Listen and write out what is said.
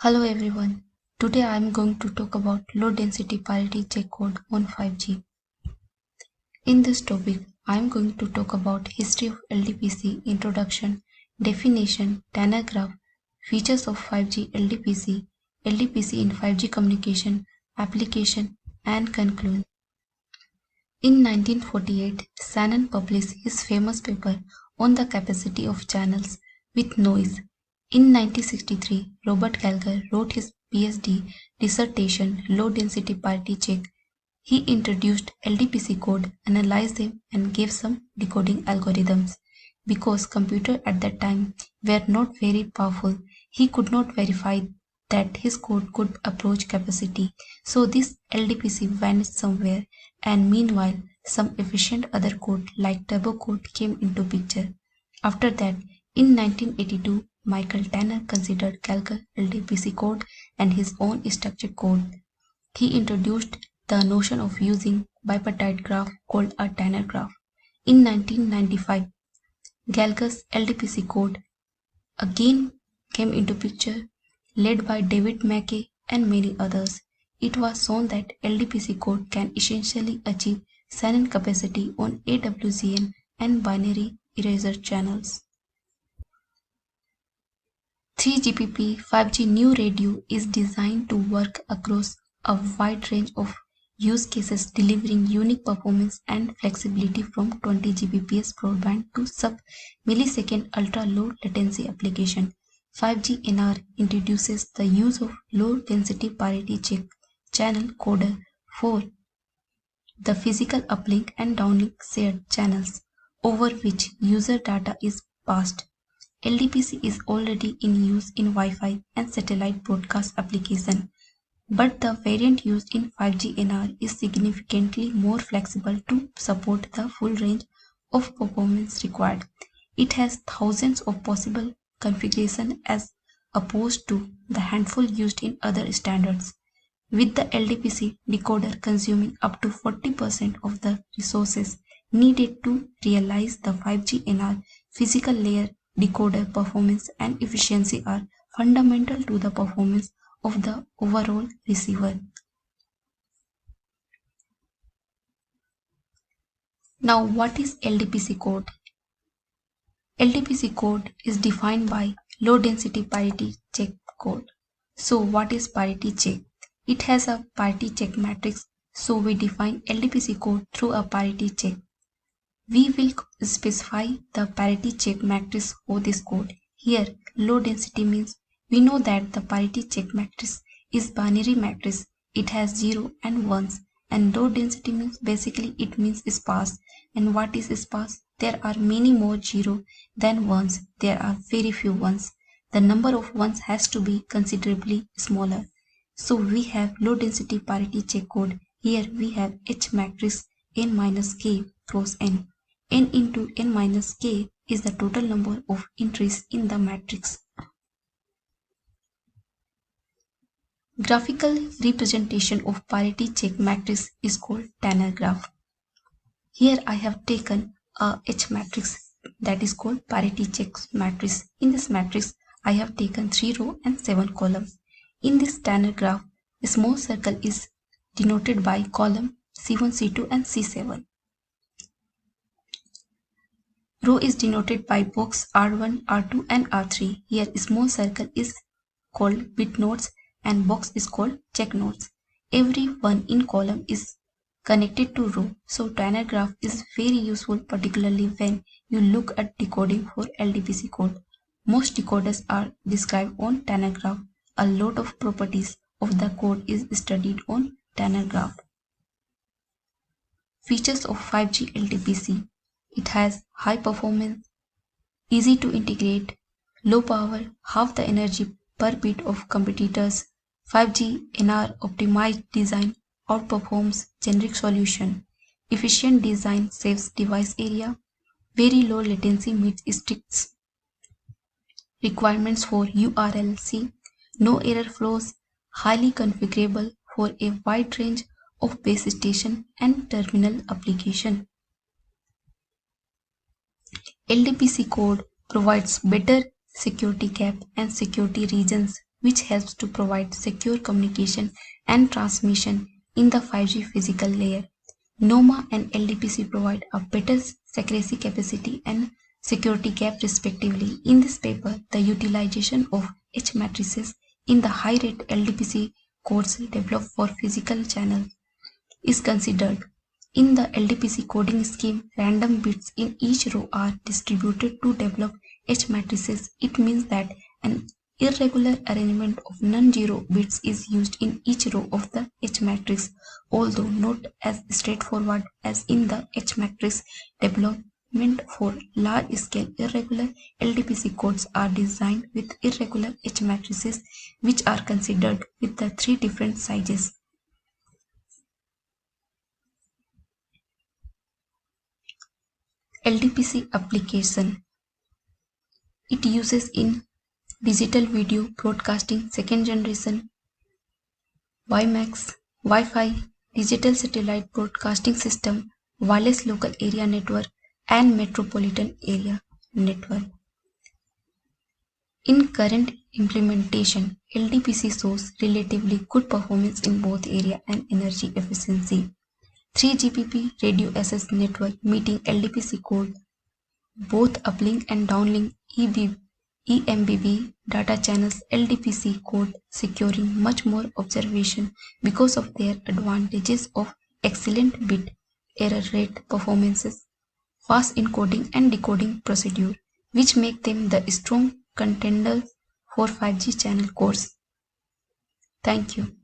Hello everyone. Today I am going to talk about low density parity check code on 5G. In this topic, I am going to talk about history of LDPC, introduction, definition, Tanner graph, features of 5G LDPC, LDPC in 5G communication, application, and conclusion. In 1948, Shannon published his famous paper on the capacity of channels with noise. In 1963, Robert Gallagher wrote his PhD dissertation Low Density Parity Check. He introduced LDPC code, analyzed them, and gave some decoding algorithms. Because computers at that time were not very powerful, he could not verify that his code could approach capacity. So this LDPC vanished somewhere, and meanwhile some efficient other code like turbo code came into picture. After that, in 1982, Michael Tanner considered Gallagher LDPC code and his own structured code. He introduced the notion of using bipartite graph called a Tanner graph. In 1995, Gallagher's LDPC code again came into picture, led by David Mackay and many others. It was shown that LDPC code can essentially achieve Shannon capacity on AWGN and binary eraser channels. 3GPP 5G new radio is designed to work across a wide range of use cases, delivering unique performance and flexibility from 20 Gbps broadband to sub-millisecond ultra-low latency application. 5G NR introduces the use of low-density parity check channel coder for the physical uplink and downlink shared channels over which user data is passed. LDPC is already in use in Wi-Fi and satellite broadcast application, but the variant used in 5G NR is significantly more flexible to support the full range of performance required. It has thousands of possible configurations as opposed to the handful used in other standards, with the LDPC decoder consuming up to 40% of the resources needed to realize the 5G NR physical layer. Decoder performance and efficiency are fundamental to the performance of the overall receiver. Now, what is LDPC code? LDPC code is defined by low density parity check code. So, what is parity check? It has a parity check matrix, so we define LDPC code through a parity check. We will specify the parity check matrix for this code. Here, low density means we know that the parity check matrix is binary matrix. It has 0 and 1s. And low density means basically it means sparse. And what is sparse? There are many more 0 than 1s. There are very few 1s. The number of 1s has to be considerably smaller. So we have low density parity check code. Here we have H matrix n minus k cross n. N into n minus k is the total number of entries in the matrix. Graphical representation of parity check matrix is called Tanner graph. Here I have taken a H matrix that is called parity check matrix. In this matrix, I have taken 3 rows and 7 columns. In this Tanner graph, a small circle is denoted by column C1, C2 and C7. Row is denoted by box R1, R2 and R3. Here small circle is called bit nodes and box is called check nodes. Every one in column is connected to row. So Tanner graph is very useful, particularly when you look at decoding for LDPC code. Most decoders are described on Tanner graph. A lot of properties of the code is studied on Tanner graph. Features of 5G LDPC. It has high performance, easy to integrate, low power, half the energy per bit of competitors. 5G NR optimized design outperforms generic solution. Efficient design saves device area. Very low latency meets strict requirements for URLC. No error flows. Highly configurable for a wide range of base station and terminal application. LDPC code provides better security gap and security regions which helps to provide secure communication and transmission in the 5G physical layer. NOMA and LDPC provide a better secrecy capacity and security gap respectively. In this paper, the utilization of H matrices in the high-rate LDPC codes developed for physical channel is considered. In the LDPC coding scheme, random bits in each row are distributed to develop H matrices. It means that an irregular arrangement of non-zero bits is used in each row of the H matrix, although not as straightforward as in the H matrix development. For large-scale irregular LDPC codes are designed with irregular H matrices, which are considered with the three different sizes. LDPC application. It uses in digital video broadcasting second generation, WiMAX, Wi-Fi, digital satellite broadcasting system, wireless local area network, and metropolitan area network. In current implementation, LDPC shows relatively good performance in both area and energy efficiency. 3GPP radio access network meeting LDPC code, both uplink and downlink EMBB data channels LDPC code securing much more observation because of their advantages of excellent bit error rate performances, fast encoding and decoding procedure, which make them the strong contenders for 5G channel codes. Thank you.